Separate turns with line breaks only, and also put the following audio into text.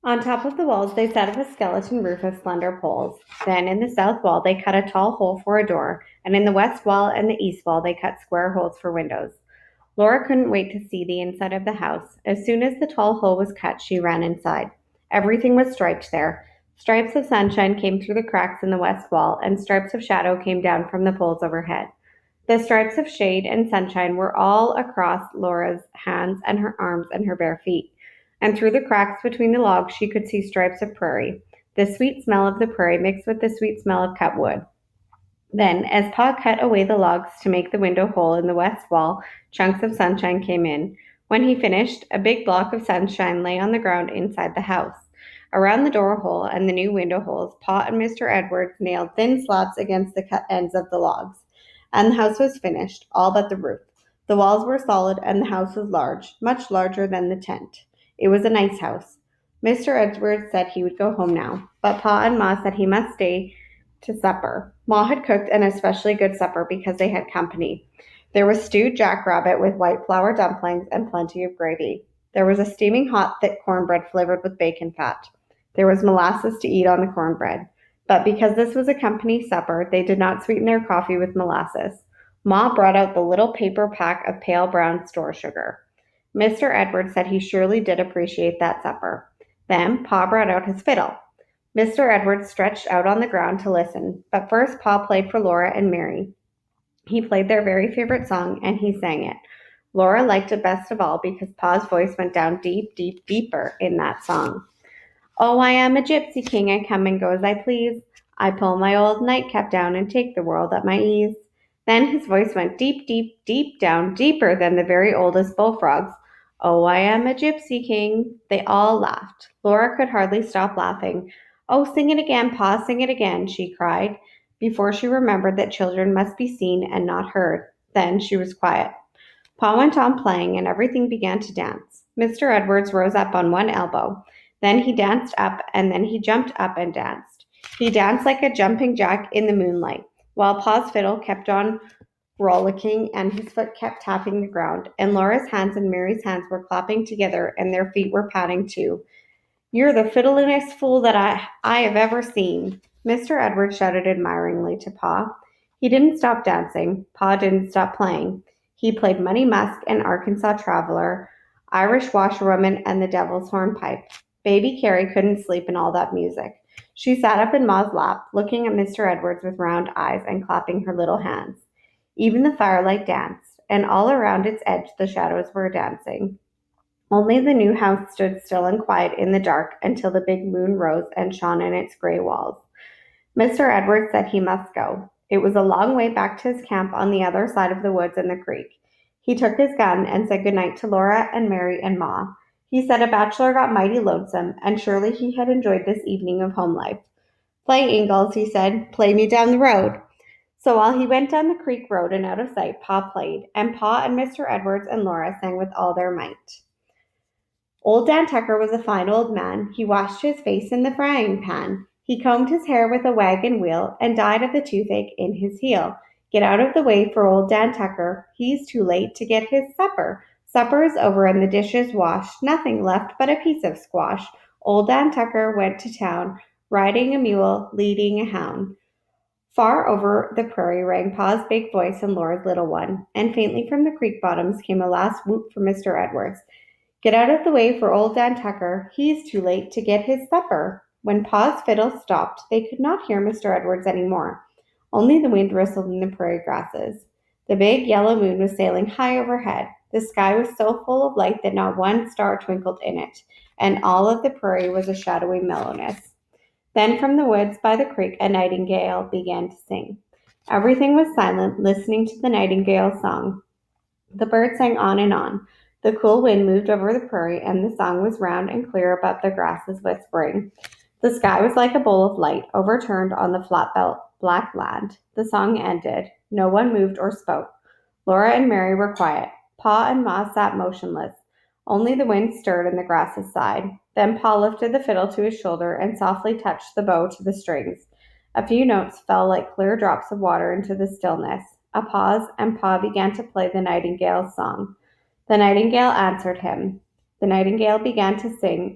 On top of the walls, they set up a skeleton roof of slender poles. Then, in the south wall, they cut a tall hole for a door, and in the west wall and the east wall, they cut square holes for windows. Laura couldn't wait to see the inside of the house. As soon as the tall hole was cut, she ran inside. Everything was striped there. Stripes of sunshine came through the cracks in the west wall, and stripes of shadow came down from the poles overhead. The stripes of shade and sunshine were all across Laura's hands and her arms and her bare feet. And through the cracks between the logs, she could see stripes of prairie. The sweet smell of the prairie mixed with the sweet smell of cut wood. Then, as Pa cut away the logs to make the window hole in the west wall, chunks of sunshine came in. When he finished, a big block of sunshine lay on the ground inside the house. Around the door hole and the new window holes, Pa and Mr. Edwards nailed thin slats against the cut ends of the logs. And the house was finished, all but the roof. The walls were solid and the house was large, much larger than the tent. It was a nice house. Mr. Edwards said he would go home now, but Pa and Ma said he must stay to supper. Ma had cooked an especially good supper because they had company. There was stewed jackrabbit with white flour dumplings and plenty of gravy. There was a steaming hot, thick cornbread flavored with bacon fat. There was molasses to eat on the cornbread. But because this was a company supper, they did not sweeten their coffee with molasses. Ma brought out the little paper pack of pale brown store sugar. Mr. Edwards said he surely did appreciate that supper. Then Pa brought out his fiddle. Mr. Edwards stretched out on the ground to listen, but first Pa played for Laura and Mary. He played their very favorite song, and he sang it. Laura liked it best of all because Pa's voice went down deep, deep, deeper in that song. Oh, I am a gypsy king, I come and go as I please. I pull my old nightcap down and take the world at my ease. Then his voice went deep, deep, deep down, deeper than the very oldest bullfrogs. Oh, I am a gypsy king. They all laughed. Laura could hardly stop laughing. Oh, sing it again, Pa, sing it again, she cried, before she remembered that children must be seen and not heard. Then she was quiet. Pa went on playing, and everything began to dance. Mr. Edwards rose up on one elbow. Then he danced up, and then he jumped up and danced. He danced like a jumping jack in the moonlight, while Pa's fiddle kept on rollicking and his foot kept tapping the ground, and Laura's hands and Mary's hands were clapping together, and their feet were patting too. You're the fiddlingest fool that I have ever seen, Mr. Edwards shouted admiringly to Pa. He didn't stop dancing. Pa didn't stop playing. He played Money Musk and Arkansas Traveler, Irish Washerwoman, and the Devil's Hornpipe. Baby Carrie couldn't sleep in all that music. She sat up in Ma's lap, looking at Mr. Edwards with round eyes and clapping her little hands. Even the firelight danced, and all around its edge the shadows were dancing. Only the new house stood still and quiet in the dark until the big moon rose and shone in its gray walls. Mr. Edwards said he must go. It was a long way back to his camp on the other side of the woods and the creek. He took his gun and said good night to Laura and Mary and Ma. He said a bachelor got mighty lonesome, and surely he had enjoyed this evening of home life. Play, Ingalls, he said. Play me down the road. So while he went down the creek road and out of sight, Pa played, and Pa and Mr. Edwards and Laura sang with all their might. Old Dan Tucker was a fine old man. He washed his face in the frying pan. He combed his hair with a wagon wheel and died of the toothache in his heel. Get out of the way for old Dan Tucker. He's too late to get his supper. Supper is over and the dishes washed. Nothing left but a piece of squash. Old Dan Tucker went to town, riding a mule, leading a hound. Far over the prairie rang Pa's big voice and Laura's little one, and faintly from the creek bottoms came a last whoop from Mr. Edwards. Get out of the way for old Dan Tucker. He's too late to get his supper. When Pa's fiddle stopped, they could not hear Mr. Edwards any more. Only the wind whistled in the prairie grasses. The big yellow moon was sailing high overhead. The sky was so full of light that not one star twinkled in it, and all of the prairie was a shadowy mellowness. Then from the woods by the creek a nightingale began to sing. Everything was silent, listening to the nightingale's song. The bird sang on and on. The cool wind moved over the prairie, and the song was round and clear above the grasses whispering. The sky was like a bowl of light, overturned on the flat black land. The song ended. No one moved or spoke. Laura and Mary were quiet. Pa and Ma sat motionless. Only the wind stirred and the grasses sighed. Then Pa lifted the fiddle to his shoulder and softly touched the bow to the strings. A few notes fell like clear drops of water into the stillness. A pause, and Pa began to play the nightingale's song. The nightingale answered him. The nightingale began to sing,